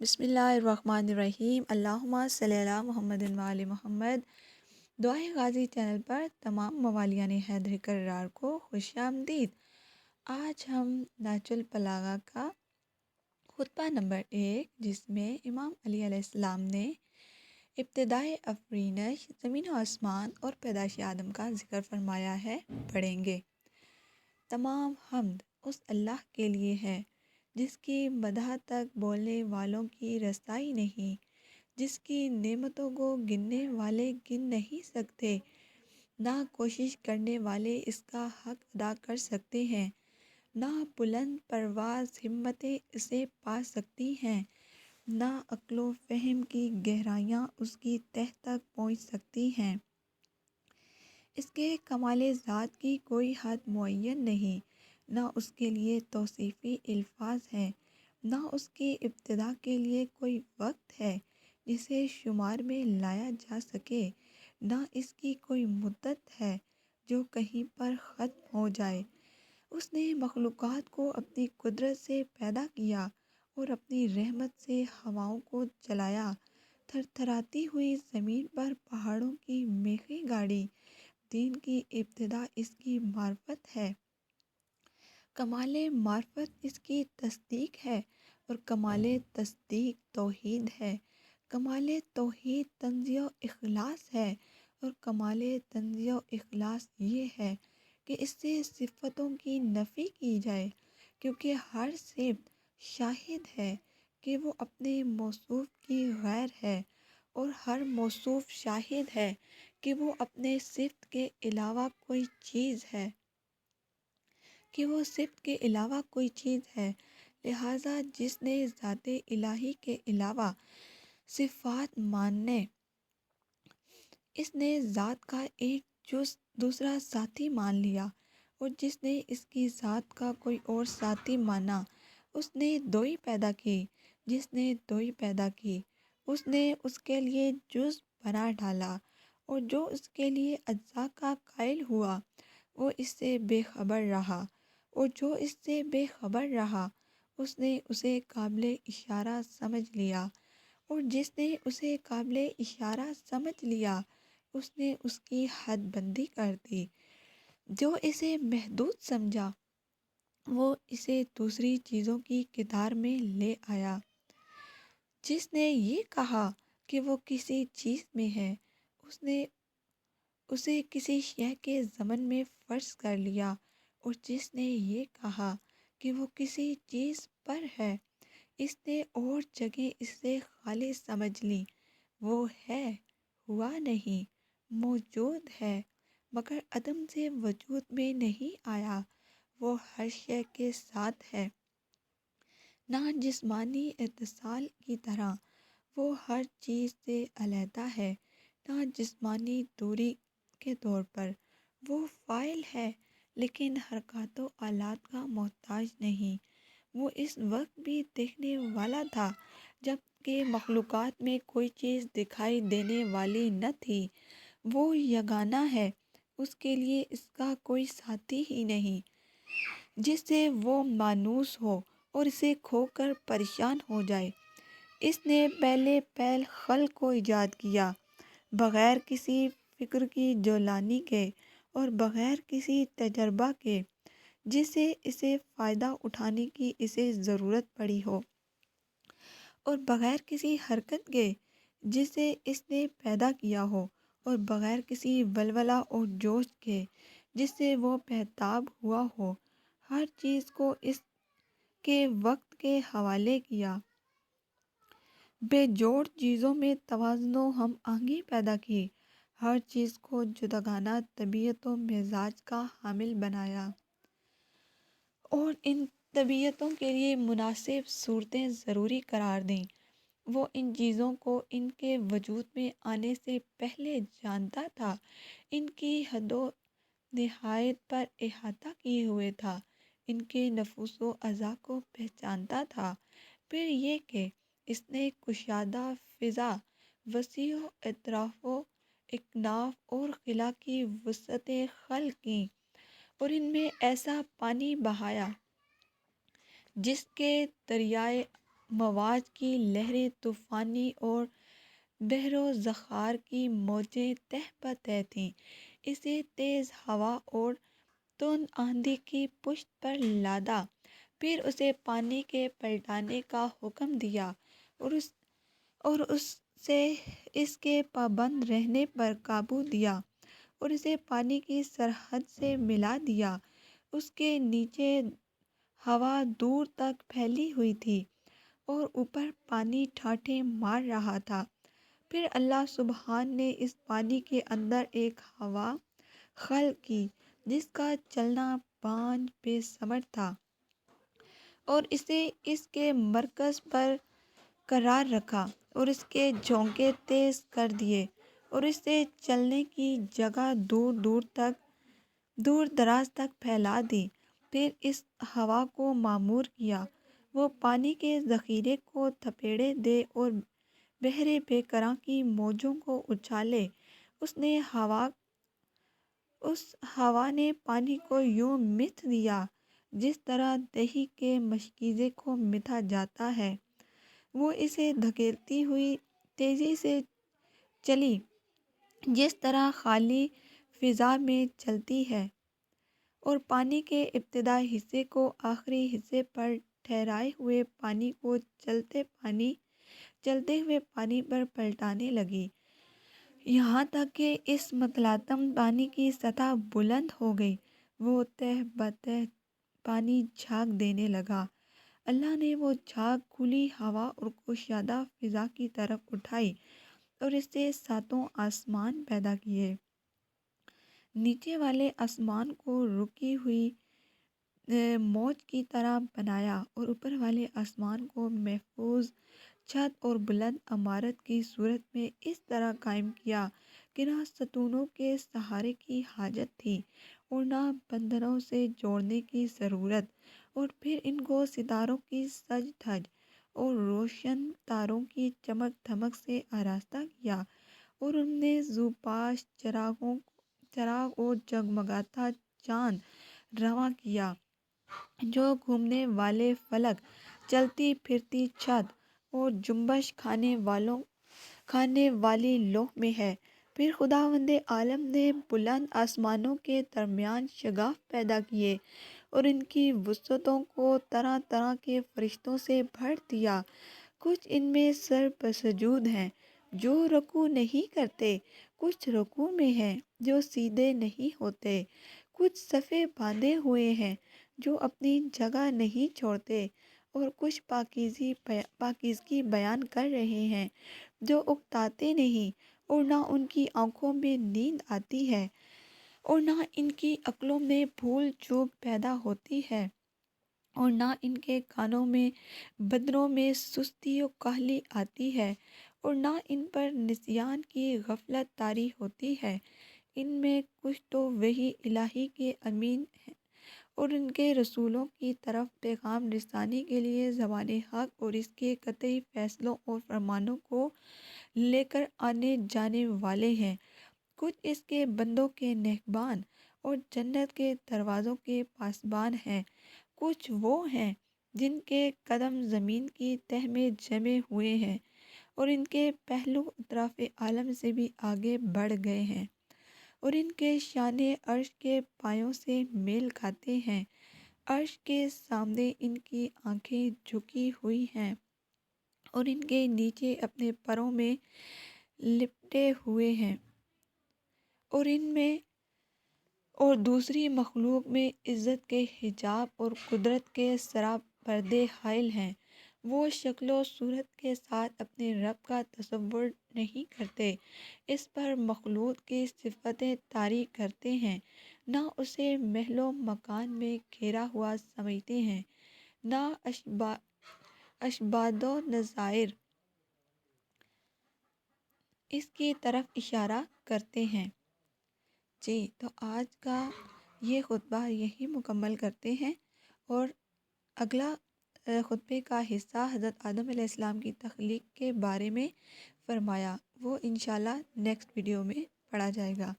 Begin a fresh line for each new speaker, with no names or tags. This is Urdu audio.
بسم اللہ الرحمن الرحیم، اللہم صلی علی محمد وعلی محمد۔ دعائے غازی چینل پر تمام موالیان حیدر کرار کو خوش آمدید۔ آج ہم نہج البلاغہ کا خطبہ نمبر 1، جس میں امام علی علیہ السلام نے ابتدائے افرینش زمین و آسمان اور پیدائش آدم کا ذکر فرمایا ہے، پڑھیں گے۔ تمام حمد اس اللہ کے لیے ہے جس کی مدح تک بولنے والوں کی رسائی نہیں، جس کی نعمتوں کو گننے والے گن نہیں سکتے، نہ کوشش کرنے والے اس کا حق ادا کر سکتے ہیں، نہ بلند پرواز ہمتیں اسے پا سکتی ہیں، نہ عقل و فہم کی گہرائیاں اس کی تہ تک پہنچ سکتی ہیں۔ اس کے کمال ذات کی کوئی حد معین نہیں، نہ اس کے لیے توصیفی الفاظ ہیں، نہ اس کی ابتدا کے لیے کوئی وقت ہے جسے شمار میں لایا جا سکے، نہ اس کی کوئی مدت ہے جو کہیں پر ختم ہو جائے۔ اس نے مخلوقات کو اپنی قدرت سے پیدا کیا اور اپنی رحمت سے ہواؤں کو چلایا، تھر تھراتی ہوئی زمین پر پہاڑوں کی میخیں گاڑی۔ دین کی ابتدا اس کی معرفت ہے، کمال معرفت اس کی تصدیق ہے، اور کمال تصدیق توحید ہے۔ کمال توحید تنزیہ و اخلاص ہے، اور کمال تنزیہ و اخلاص یہ ہے کہ اس سے صفتوں کی نفی کی جائے، کیونکہ ہر صفت شاہد ہے کہ وہ اپنے موصوف کی غیر ہے، اور ہر موصوف شاہد ہے کہ وہ اپنے صفت کے علاوہ کوئی چیز ہے، لہٰذا جس نے ذات الہی کے علاوہ صفات ماننے، اس نے ذات کا ایک جز دوسرا ذاتی مان لیا، اور جس نے اس کی ذات کا کوئی اور ذاتی مانا، اس نے دوئی پیدا کی۔ جس نے دوئی پیدا کی، اس نے اس کے لیے جز بنا ڈالا، اور جو اس کے لیے اجزاء کا قائل ہوا وہ اس سے بے خبر رہا، اور جو اس سے بے خبر رہا اس نے اسے قابل اشارہ سمجھ لیا، اور جس نے اسے قابل اشارہ سمجھ لیا اس نے اس کی حد بندی کر دی۔ جو اسے محدود سمجھا وہ اسے دوسری چیزوں کی کدار میں لے آیا۔ جس نے یہ کہا کہ وہ کسی چیز میں ہے، اس نے اسے کسی شے کے ضمن میں فرض کر لیا، اور جس نے یہ کہا کہ وہ کسی چیز پر ہے، اس نے اور جگہ اس سے خالی سمجھ لی۔ وہ ہے، ہوا نہیں، موجود ہے، مگر عدم سے وجود میں نہیں آیا۔ وہ ہر شے کے ساتھ ہے، نہ جسمانی اتصال کی طرح وہ ہر چیز سے علیحدہ ہے، نہ جسمانی دوری کے طور پر۔ وہ فاعل ہے لیکن حرکات و آلات کا محتاج نہیں۔ وہ اس وقت بھی دیکھنے والا تھا جب کہ مخلوقات میں کوئی چیز دکھائی دینے والی نہ تھی۔ وہ یگانہ ہے، اس کے لیے اس کا کوئی ساتھی ہی نہیں جس سے وہ مانوس ہو اور اسے کھو کر پریشان ہو جائے۔ اس نے پہلے پہل خلق کو ایجاد کیا، بغیر کسی فکر کی جولانی کے اور بغیر کسی تجربہ کے جس سے اسے فائدہ اٹھانے کی اسے ضرورت پڑی ہو، اور بغیر کسی حرکت کے جسے اس نے پیدا کیا ہو، اور بغیر کسی ولولہ اور جوش کے جس سے وہ بہتاب ہوا ہو۔ ہر چیز کو اس کے وقت کے حوالے کیا، بے جوڑ چیزوں میں توازن و ہم آہنگی پیدا کی، ہر چیز کو جداگانہ طبیعت و مزاج کا حامل بنایا، اور ان طبیعتوں کے لیے مناسب صورتیں ضروری قرار دیں۔ وہ ان چیزوں کو ان کے وجود میں آنے سے پہلے جانتا تھا، ان کی حد و نہایت پر احاطہ کیے ہوئے تھا، ان کے نفوس و اعضاء کو پہچانتا تھا۔ پھر یہ کہ اس نے کشادہ فضا، وسیع و اطراف و اکناف اور خلا کی وسعتیں خلق کیں، اور ان میں ایسا پانی بہایا جس کے دریائے مواج کی لہریں طوفانی اور بحر و ذخار کی موجیں تہ بتہ تھیں۔ اسے تیز ہوا اور تند آندھی کی پشت پر لادا، پھر اسے پانی کے پلٹانے کا حکم دیا اور اس سے اس کے پابند رہنے پر قابو دیا اور اسے پانی کی سرحد سے ملا دیا۔ اس کے نیچے ہوا دور تک پھیلی ہوئی تھی اور اوپر پانی ٹھاٹھیں مار رہا تھا۔ پھر اللہ سبحان نے اس پانی کے اندر ایک ہوا خلق کی جس کا چلنا بانجھ بے ثمر تھا، اور اسے اس کے مرکز پر قرار رکھا اور اس کے جھونکے تیز کر دیے اور اس سے چلنے کی جگہ دور دراز تک پھیلا دی۔ پھر اس ہوا کو معمور کیا وہ پانی کے ذخیرے کو تھپیڑے دے اور بحر بے کراں کی موجوں کو اچھالے۔ اس ہوا نے پانی کو یوں متھ دیا جس طرح دہی کے مشکیزے کو متھا جاتا ہے۔ وہ اسے دھکیلتی ہوئی تیزی سے چلی جس طرح خالی فضا میں چلتی ہے، اور پانی کے ابتدائی حصے کو آخری حصے پر ٹھہرائے ہوئے پانی کو چلتے ہوئے پانی پر پلٹانے لگی، یہاں تک کہ اس متلاطم پانی کی سطح بلند ہو گئی۔ وہ تہ بتہ پانی جھاگ دینے لگا۔ اللہ نے وہ جھاگ کھلی ہوا اور کشادہ فضا کی طرف اٹھائی اور اس سے ساتوں آسمان پیدا کیے۔ نیچے والے آسمان کو رکی ہوئی موج کی طرح بنایا اور اوپر والے آسمان کو محفوظ چھت اور بلند عمارت کی صورت میں اس طرح قائم کیا کہ نہ ستونوں کے سہارے کی حاجت تھی اور نہ بندھنوں سے جوڑنے کی ضرورت، اور پھر ان کو ستاروں کی سج دھج اور روشن تاروں کی چمک دھمک سے آراستہ کیا، اور ان میں زوپاش چراغ اور جگمگاتا چاند رواں کیا جو گھومنے والے فلک، چلتی پھرتی چھت اور جنبش کھانے والی لوح میں ہے۔ پھر خداوند عالم نے بلند آسمانوں کے درمیان شگاف پیدا کیے اور ان کی وسعتوں کو طرح طرح کے فرشتوں سے بھر دیا۔ کچھ ان میں سر بسجود ہیں جو رکوع نہیں کرتے، کچھ رکوع میں ہیں جو سیدھے نہیں ہوتے، کچھ صفیں باندھے ہوئے ہیں جو اپنی جگہ نہیں چھوڑتے، اور کچھ پاکیزگی بیان کر رہے ہیں جو اکتاتے نہیں، اور نہ ان کی آنکھوں میں نیند آتی ہے اور نہ ان کی عقلوں میں بھول چوک پیدا ہوتی ہے، اور نہ ان کے کانوں میں بدروں میں سستی و کاہلی آتی ہے، اور نہ ان پر نسیان کی غفلت طاری ہوتی ہے۔ ان میں کچھ تو وحی الہی کے امین ہیں اور ان کے رسولوں کی طرف پیغام رسانی کے لیے زبان حق اور اس کے قطعی فیصلوں اور فرمانوں کو لے کر آنے جانے والے ہیں، کچھ اس کے بندوں کے نگہبان اور جنت کے دروازوں کے پاسبان ہیں، کچھ وہ ہیں جن کے قدم زمین کی تہ میں جمے ہوئے ہیں اور ان کے پہلو اطراف عالم سے بھی آگے بڑھ گئے ہیں، اور ان کے شانے عرش کے پایوں سے میل کھاتے ہیں، عرش کے سامنے ان کی آنکھیں جھکی ہوئی ہیں اور ان کے نیچے اپنے پروں میں لپٹے ہوئے ہیں، اور ان میں اور دوسری مخلوق میں عزت کے حجاب اور قدرت کے سرا پردے حائل ہیں۔ وہ شکل و صورت کے ساتھ اپنے رب کا تصور نہیں کرتے، اس پر مخلوق کی صفتیں طاری کرتے ہیں، نہ اسے محل و مکان میں گھیرا ہوا سمجھتے ہیں، نہ اشباہ و نظائر اس کی طرف اشارہ کرتے ہیں۔ جی تو آج کا یہ خطبہ یہی مکمل کرتے ہیں، اور اگلا خطبے کا حصہ حضرت آدم علیہ السلام کی تخلیق کے بارے میں فرمایا، وہ انشاءاللہ نیکسٹ ویڈیو میں پڑھا جائے گا۔